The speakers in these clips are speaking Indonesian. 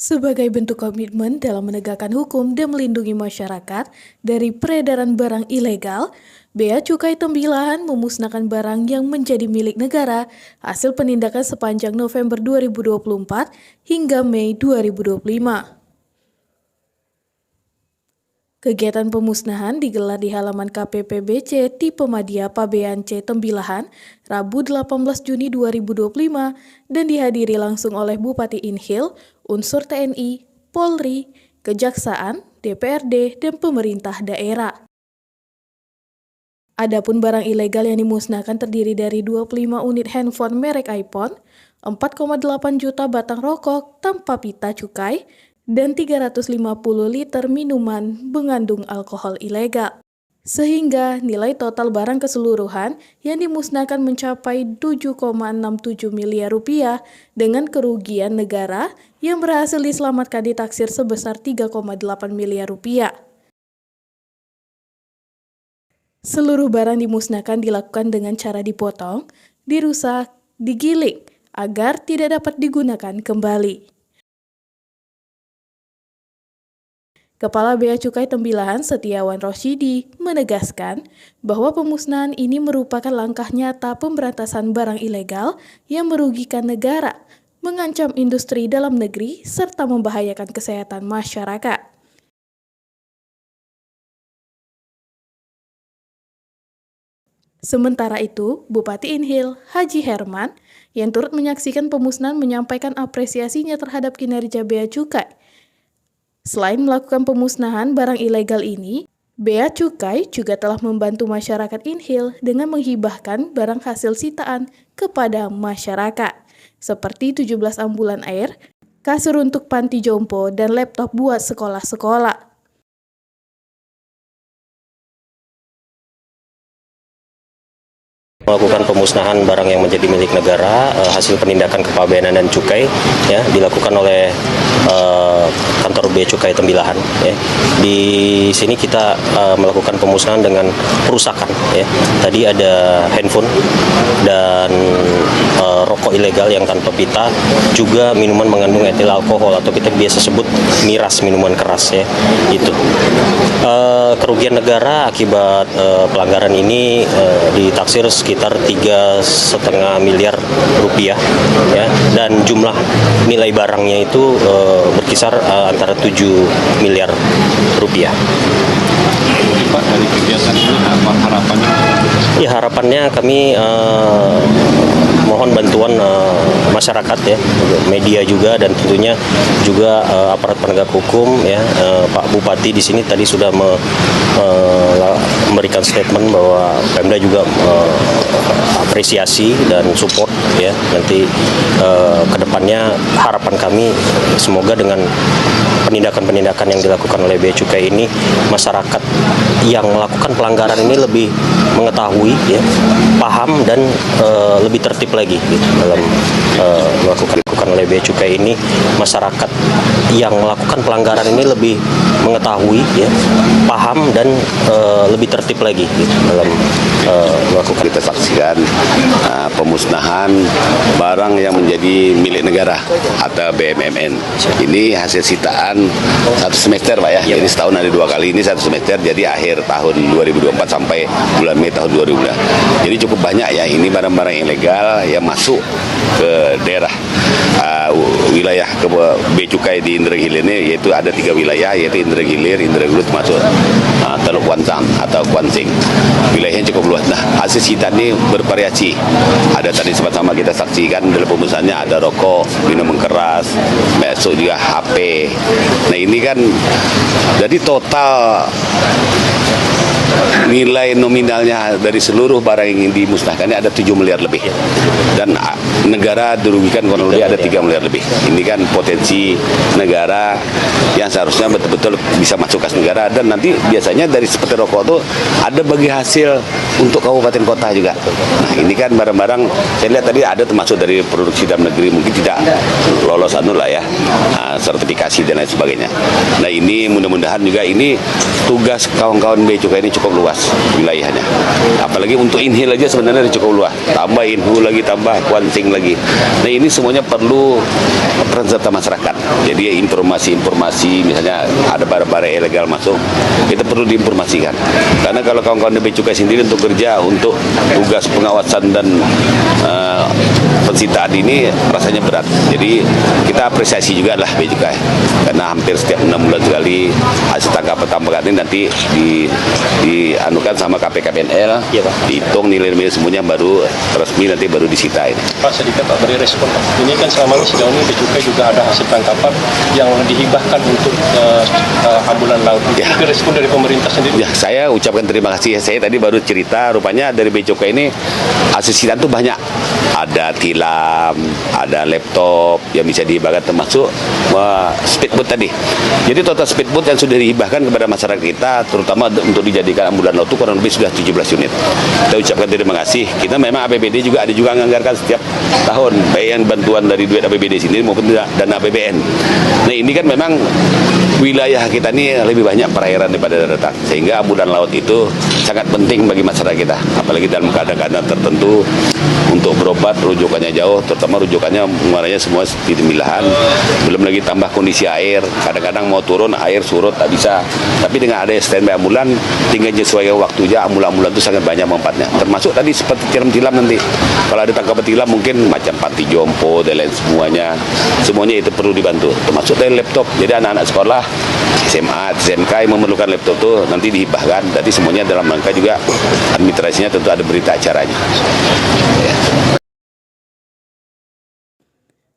Sebagai bentuk komitmen dalam menegakkan hukum dan melindungi masyarakat dari peredaran barang ilegal, Bea Cukai Tembilahan memusnahkan barang yang menjadi milik negara hasil penindakan sepanjang November 2024 hingga Mei 2025. Kegiatan pemusnahan digelar di halaman KPPBC Tipe Madya Pabean C Tembilahan, Rabu 18 Juni 2025 dan dihadiri langsung oleh Bupati Inhil, unsur TNI, Polri, Kejaksaan, DPRD, dan pemerintah daerah. Adapun barang ilegal yang dimusnahkan terdiri dari 25 unit handphone merek iPhone, 4,8 juta batang rokok tanpa pita cukai, dan 350 liter minuman mengandung alkohol ilegal. Sehingga nilai total barang keseluruhan yang dimusnahkan mencapai 7,67 miliar rupiah dengan kerugian negara yang berhasil diselamatkan ditaksir sebesar 3,8 miliar rupiah. Seluruh barang dimusnahkan dilakukan dengan cara dipotong, dirusak, digiling, agar tidak dapat digunakan kembali. Kepala Bea Cukai Tembilahan Setiawan Rosyidi menegaskan bahwa pemusnahan ini merupakan langkah nyata pemberantasan barang ilegal yang merugikan negara, mengancam industri dalam negeri, serta membahayakan kesehatan masyarakat. Sementara itu, Bupati Inhil, Haji Herman, yang turut menyaksikan pemusnahan menyampaikan apresiasinya terhadap kinerja Bea Cukai. Selain melakukan pemusnahan barang ilegal ini, Bea Cukai juga telah membantu masyarakat Inhil dengan menghibahkan barang hasil sitaan kepada masyarakat, seperti 17 ambulan air, kasur untuk panti jompo, dan laptop buat sekolah-sekolah. Melakukan pemusnahan barang yang menjadi milik negara hasil penindakan kepabeanan dan cukai ya dilakukan oleh kantor Bea Cukai Tembilahan ya. Di sini kita melakukan pemusnahan dengan perusakan ya. Tadi ada handphone dan rokok ilegal yang tanpa pita, juga minuman mengandung etil alkohol atau kita biasa sebut miras, minuman keras ya. Itu kerugian negara akibat pelanggaran ini ditaksir sekitar 3,5 miliar rupiah ya, dan jumlah nilai barangnya itu berkisar antara 7 miliar rupiah. Pak, dari kegiatan ini apa harapannya? Ya, harapannya kami mohon bantuan masyarakat ya, media juga, dan tentunya juga aparat penegak hukum ya. Pak Bupati di sini tadi sudah memberikan statement bahwa Pemda juga apresiasi dan support ya. Nanti kedepannya harapan kami semoga dengan penindakan-penindakan yang dilakukan oleh Bea Cukai ini, masyarakat yang melakukan pelanggaran ini lebih mengetahui ya, paham, dan lebih tertib lagi gitu, dalam melakukan oleh Bea Cukai ini. Masyarakat yang melakukan pelanggaran ini lebih mengetahui ya, paham, dan lebih tertib lagi gitu, dalam melakukan. Kita saksikan pemusnahan barang yang menjadi milik negara atau BUMN. Ini hasil sitaan satu semester Pak ya. Jadi setahun ada 2 kali, ini satu semester, jadi akhir tahun 2024 sampai bulan Mei tahun 2020. Jadi cukup banyak ya, ini barang-barang ilegal yang masuk ke daerah wilayah ke Bea Cukai di Indragiri ini, yaitu ada 3 wilayah, yaitu Indragilir, Indragiri masuk Teluk Kuansang atau Kuansing. Wilayahnya cukup luas. Nah, hasil sitaan ini bervariasi. Ada tadi sama-sama kita saksikan dalam pemusnahannya ada rokok, minuman keras, masuk juga HP. Nah, ini kan jadi total nilai nominalnya dari seluruh barang yang dimusnahkan ini ada 7 miliar lebih, dan negara dirugikan kurang lebih ada 3 miliar lebih. Ini kan potensi negara yang seharusnya betul-betul bisa masuk kas negara, dan nanti biasanya dari seperti rokok itu ada bagi hasil untuk kabupaten kota juga. Nah, ini kan barang-barang saya lihat tadi ada termasuk dari produksi dalam negeri, mungkin tidak lolos sertifikasi dan lain sebagainya. Nah, ini mudah-mudahan juga ini tugas kawan-kawan Bea Cukai ini cukup cukup luas wilayahnya. Apalagi untuk inhil aja sebenarnya cukup luas. Tambah inhul lagi, tambah kuansing lagi. Nah ini semuanya perlu peran serta masyarakat. Jadi informasi-informasi misalnya ada barang-barang ilegal masuk, itu perlu diinformasikan. Karena kalau kawan-kawan di Bea Cukai sendiri untuk kerja untuk tugas pengawasan dan pensitaan ini rasanya berat. Jadi kita apresiasi juga lah Bea Cukai. Karena hampir setiap 6 bulan sekali hasil tangkapan ini nanti dianukan sama KPKPNL, Iya, Pak. dihitung nilai-nilai semuanya baru resmi nanti baru disita ini. Pak, sedikit Pak beri respon Pak. Ini kan selama ini sejauh ini Bea Cukai juga ada hasil tangkapan yang dihibahkan untuk ambulan laut. Ya. Itu respon dari pemerintah sendiri. Ya, saya ucapkan terima kasih. Saya tadi baru cerita, rupanya dari Bea Cukai ini hasil sitaan tuh banyak. Ada tilam, ada laptop yang bisa dihibahkan termasuk speedboat tadi. Jadi total speedboat yang sudah dihibahkan kepada masyarakat kita, terutama untuk dijadikan ambulan laut itu kurang lebih sudah 17 unit. Kita ucapkan terima kasih. Kita memang APBD juga ada juga menganggarkan setiap tahun, baik yang bantuan dari duit APBD sendiri maupun dana APBN. Nah ini kan memang wilayah kita ini lebih banyak perairan daripada daratan, sehingga ambulan laut itu sangat penting bagi masyarakat kita, apalagi dalam keadaan-keadaan tertentu untuk berobat rujukannya jauh, terutama rujukannya muaranya semua di tembilahan, belum lagi tambah kondisi air, kadang-kadang mau turun air surut tak bisa, tapi dengan ada standby ambulan tinggal sesuai waktu aja, ambulan-ambulan itu sangat banyak manfaatnya, termasuk tadi seperti tilam-tilam nanti, kalau ada tangkapan tilam mungkin macam panti jompo dan lain semuanya itu perlu dibantu, termasuk dari laptop. Jadi anak-anak sekolah SMA, SMK yang memerlukan laptop itu nanti dihibahkan. Tadi semuanya dalam rangka juga administrasinya tentu ada berita acaranya.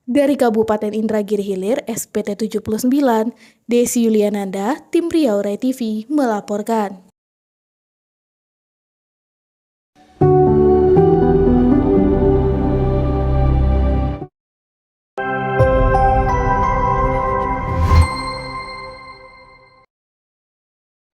Dari Kabupaten Indragiri Hilir, SPT 79, Desi Yuliananda, Tim Riau Rai TV melaporkan.